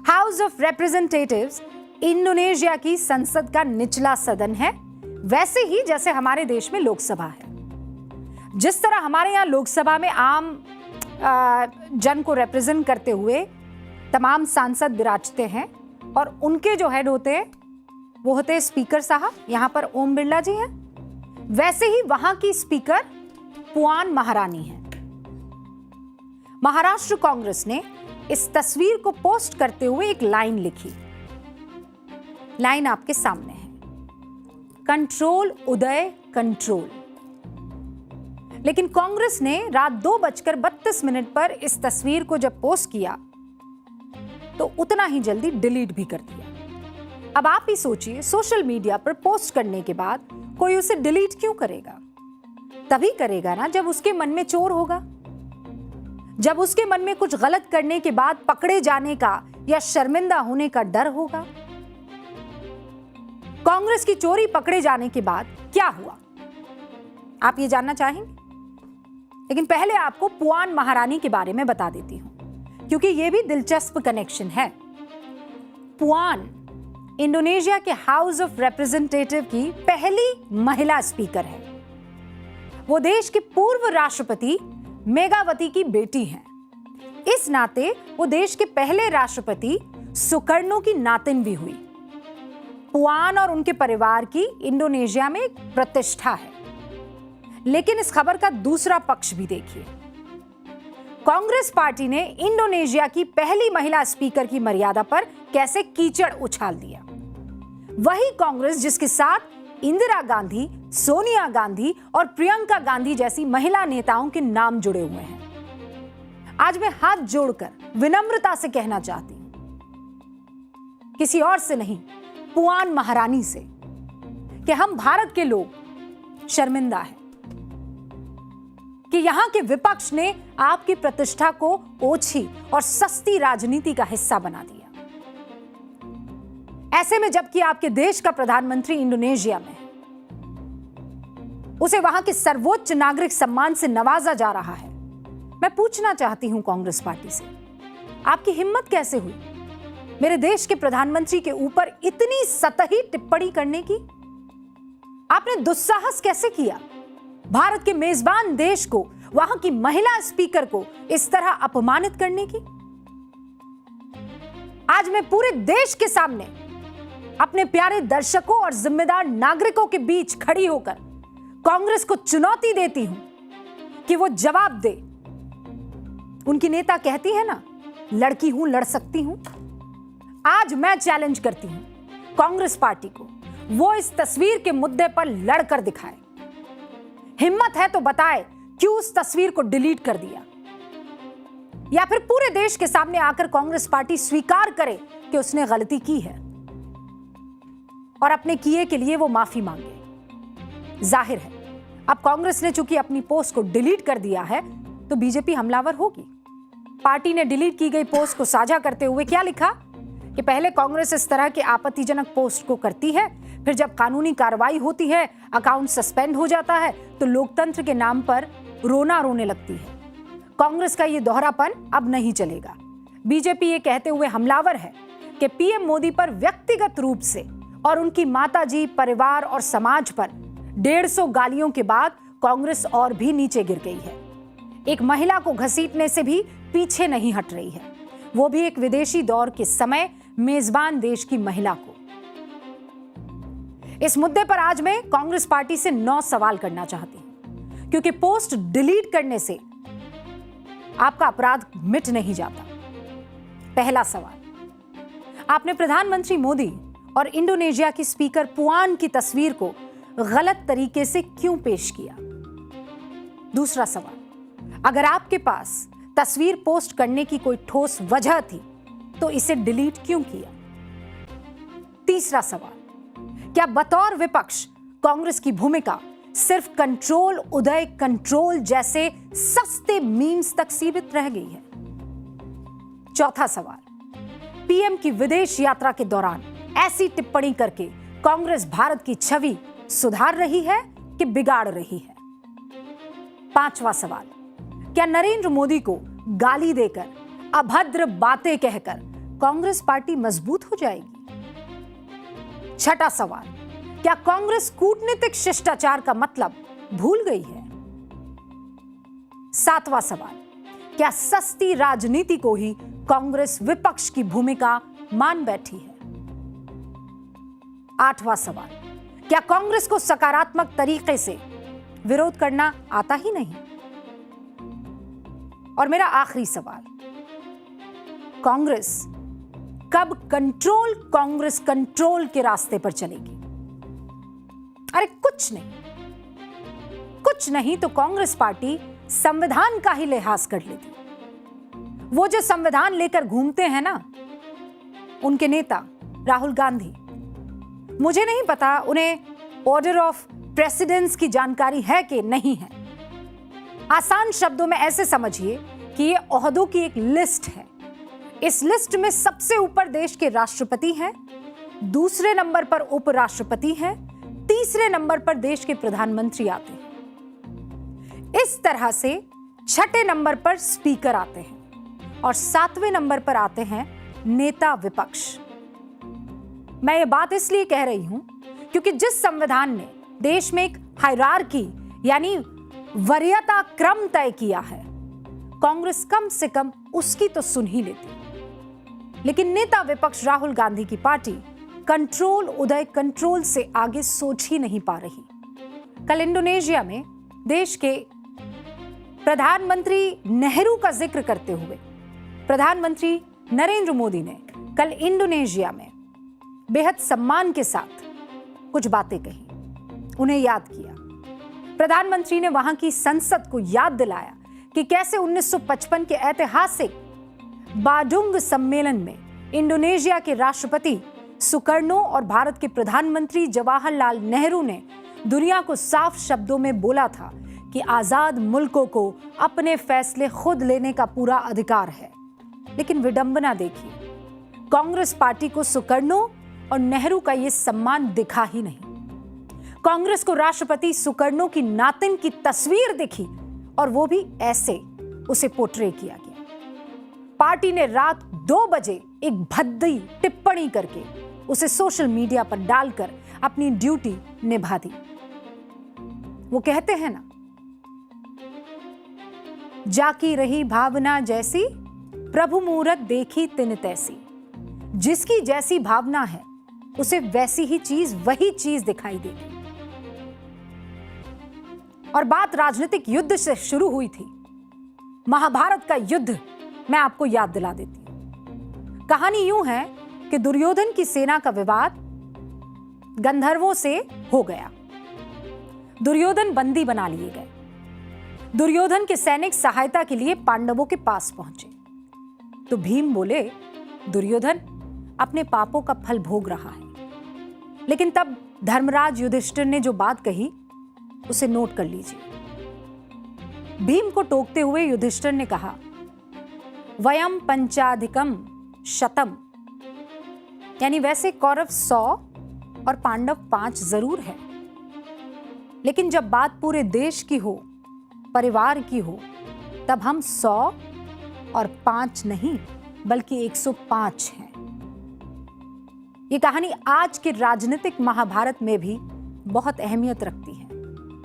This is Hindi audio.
हाउस ऑफ रिप्रेजेंटेटिव्स इंडोनेशिया की संसद का निचला सदन है, वैसे ही जैसे हमारे देश में लोकसभा है। जिस तरह हमारे यहाँ लोकसभा में आम जन को रिप्रेजेंट करते हुए तमाम सांसद विराजते हैं और उनके जो हेड होते हैं वो होते हैं स्पीकर साहब, यहाँ पर ओम बिरला जी हैं, वैसे ही वहां की स्पीकर पुआन महारानी है। महाराष्ट्र कांग्रेस ने इस तस्वीर को पोस्ट करते हुए एक लाइन लिखी। लाइन आपके सामने है, कंट्रोल उदय कंट्रोल। लेकिन कांग्रेस ने रात 2:32 पर इस तस्वीर को जब पोस्ट किया तो उतना ही जल्दी डिलीट भी कर दिया। अब आप ही सोचिए, सोशल मीडिया पर पोस्ट करने के बाद कोई उसे डिलीट क्यों करेगा? तभी करेगा ना जब उसके मन में चोर होगा, जब उसके मन में कुछ गलत करने के बाद पकड़े जाने का या शर्मिंदा होने का डर होगा। कांग्रेस की चोरी पकड़े जाने के बाद क्या हुआ, आप ये जानना चाहेंगे? लेकिन पहले आपको पुआन महारानी के बारे में बता देती हूं, क्योंकि यह भी दिलचस्प कनेक्शन है। पुआन इंडोनेशिया के हाउस ऑफ रिप्रेजेंटेटिव की पहली महिला स्पीकर है। वो देश के पूर्व राष्ट्रपति मेघावती की बेटी हैं। इस नाते वो देश के पहले राष्ट्रपति सुकर्णो की नातिन भी हुई। पुआन और उनके परिवार की इंडोनेशिया में एक प्रतिष्ठा है। लेकिन इस खबर का दूसरा पक्ष भी देखिए। कांग्रेस पार्टी ने इंडोनेशिया की पहली महिला स्पीकर की मर्यादा पर कैसे कीचड़ उछाल दिया। वही कांग्रेस जिसके साथ इंदिरा गांधी, सोनिया गांधी और प्रियंका गांधी जैसी महिला नेताओं के नाम जुड़े हुए हैं। आज मैं हाथ जोड़कर विनम्रता से कहना चाहती हूं, किसी और से नहीं, पुआन महारानी से, कि हम भारत के लोग शर्मिंदा हैं कि यहां के विपक्ष ने आपकी प्रतिष्ठा को ओछी और सस्ती राजनीति का हिस्सा बना दिया। ऐसे में जबकि आपके देश का प्रधानमंत्री इंडोनेशिया में है, उसे वहां के सर्वोच्च नागरिक सम्मान से नवाजा जा रहा है। मैं पूछना चाहती हूं कांग्रेस पार्टी से, आपकी हिम्मत कैसे हुई मेरे देश के प्रधानमंत्री के ऊपर इतनी सतही टिप्पणी करने की? आपने दुस्साहस कैसे किया भारत के मेजबान देश को, वहां की महिला स्पीकर को इस तरह अपमानित करने की? आज मैं पूरे देश के सामने अपने प्यारे दर्शकों और जिम्मेदार नागरिकों के बीच खड़ी होकर कांग्रेस को चुनौती देती हूं कि वो जवाब दे। उनकी नेता कहती है ना, लड़की हूं, लड़ सकती हूं। आज मैं चैलेंज करती हूं कांग्रेस पार्टी को, वो इस तस्वीर के मुद्दे पर लड़कर दिखाए। हिम्मत है तो बताए क्यों उस तस्वीर को डिलीट कर दिया, या फिर पूरे देश के सामने आकर कांग्रेस पार्टी स्वीकार करे कि उसने गलती की है और अपने किए के लिए वो माफी मांगे। जाहिर है अब कांग्रेस ने चूंकि अपनी पोस्ट को डिलीट कर दिया है तो बीजेपी हमलावर होगी। पार्टी ने डिलीट की गई पोस्ट को साझा करते हुए क्या लिखा कि पहले कांग्रेस इस तरह के आपत्तिजनक पोस्ट को करती है, फिर जब कानूनी कार्रवाई होती है, अकाउंट सस्पेंड हो जाता है, तो लोकतंत्र के नाम पर रोना रोने लगती है। कांग्रेस का ये दोहरापन अब नहीं चलेगा। बीजेपी ये कहते हुए हमलावर है कि पीएम मोदी पर व्यक्तिगत रूप से और उनकी माताजी, परिवार और समाज पर 150 गालियों के बाद कांग्रेस और भी नीचे गिर गई है। एक महिला को घसीटने से भी पीछे नहीं हट रही है, वो भी एक विदेशी दौर के समय मेजबान देश की महिला को। इस मुद्दे पर आज मैं कांग्रेस पार्टी से 9 सवाल करना चाहती हूं, क्योंकि पोस्ट डिलीट करने से आपका अपराध मिट नहीं जाता। पहला सवाल, आपने प्रधानमंत्री मोदी और इंडोनेशिया की स्पीकर पुआन की तस्वीर को गलत तरीके से क्यों पेश किया? दूसरा सवाल, अगर आपके पास तस्वीर पोस्ट करने की कोई ठोस वजह थी तो इसे डिलीट क्यों किया? तीसरा सवाल, क्या बतौर विपक्ष कांग्रेस की भूमिका सिर्फ कंट्रोल उदय कंट्रोल जैसे सस्ते मीम्स तक सीमित रह गई है? चौथा सवाल, पीएम की विदेश यात्रा के दौरान ऐसी टिप्पणी करके कांग्रेस भारत की छवि सुधार रही है कि बिगाड़ रही है? पांचवा सवाल, क्या नरेंद्र मोदी को गाली देकर, अभद्र बातें कहकर कांग्रेस पार्टी मजबूत हो जाएगी? छठा सवाल, क्या कांग्रेस कूटनीतिक शिष्टाचार का मतलब भूल गई है? सातवां सवाल, क्या सस्ती राजनीति को ही कांग्रेस विपक्ष की भूमिका मान बैठी है? आठवां सवाल, क्या कांग्रेस को सकारात्मक तरीके से विरोध करना आता ही नहीं? और मेरा आखिरी सवाल, कांग्रेस कब कांग्रेस कंट्रोल के रास्ते पर चलेगी? अरे कुछ नहीं तो कांग्रेस पार्टी संविधान का ही लिहाज कर लेती। वो जो संविधान लेकर घूमते हैं ना, उनके नेता राहुल गांधी, मुझे नहीं पता उन्हें ऑर्डर ऑफ प्रेसिडेंस की जानकारी है कि नहीं है। आसान शब्दों में ऐसे समझिए कि ये ओहदों की एक लिस्ट है। इस लिस्ट में सबसे ऊपर देश के राष्ट्रपति हैं, दूसरे नंबर पर उपराष्ट्रपति हैं, तीसरे नंबर पर देश के प्रधानमंत्री आते हैं। इस तरह से छठे नंबर पर स्पीकर आते हैं और सातवें नंबर पर आते हैं नेता विपक्ष। मैं ये बात इसलिए कह रही हूं क्योंकि जिस संविधान ने देश में एक हायरार्की यानी वरीयता क्रम तय किया है, कांग्रेस कम से कम उसकी तो सुन ही लेती। लेकिन नेता विपक्ष राहुल गांधी की पार्टी कंट्रोल से आगे सोच ही नहीं पा रही। कल इंडोनेशिया में देश के प्रधानमंत्री नेहरू का जिक्र करते हुए प्रधानमंत्री नरेंद्र मोदी ने कल इंडोनेशिया में बेहद सम्मान के साथ कुछ बातें कही, उन्हें याद किया। प्रधानमंत्री ने वहां की संसद को याद दिलाया कि कैसे 1955 के ऐतिहासिक बाडुंग सम्मेलन में इंडोनेशिया के राष्ट्रपति सुकर्णो और भारत के प्रधानमंत्री जवाहरलाल नेहरू ने दुनिया को साफ शब्दों में बोला था कि आजाद मुल्कों को अपने फैसले खुद लेने का पूरा अधिकार है। लेकिन विडंबना देखिए, कांग्रेस पार्टी को सुकर्णो और नेहरू का यह सम्मान दिखा ही नहीं। कांग्रेस को राष्ट्रपति सुकर्णो की नातिन की तस्वीर दिखी और वो भी ऐसे उसे पोर्ट्रे किया गया। पार्टी ने रात 2 बजे एक भद्दी टिप्पणी करके उसे सोशल मीडिया पर डालकर अपनी ड्यूटी निभा दी। वो कहते हैं ना, जाकी रही भावना जैसी, प्रभु मूरत देखी तिन तैसी। जिसकी जैसी भावना है उसे वैसी ही चीज, वही चीज दिखाई देगी। और बात राजनीतिक युद्ध से शुरू हुई थी। महाभारत का युद्ध मैं आपको याद दिला देती हूं। कहानी यूं है कि दुर्योधन की सेना का विवाद गंधर्वों से हो गया। दुर्योधन बंदी बना लिए गए। दुर्योधन के सैनिक सहायता के लिए पांडवों के पास पहुंचे तो भीम बोले, दुर्योधन अपने पापों का फल भोग रहा है। लेकिन तब धर्मराज युधिष्ठिर ने जो बात कही उसे नोट कर लीजिए। भीम को टोकते हुए युधिष्ठिर ने कहा, वयम पंचाधिकम शतम, यानी वैसे कौरव 100 और पांडव 5 जरूर है, लेकिन जब बात पूरे देश की हो, परिवार की हो, तब हम 100 और 5 नहीं बल्कि 105 हैं। ये कहानी आज के राजनीतिक महाभारत में भी बहुत अहमियत रखती है।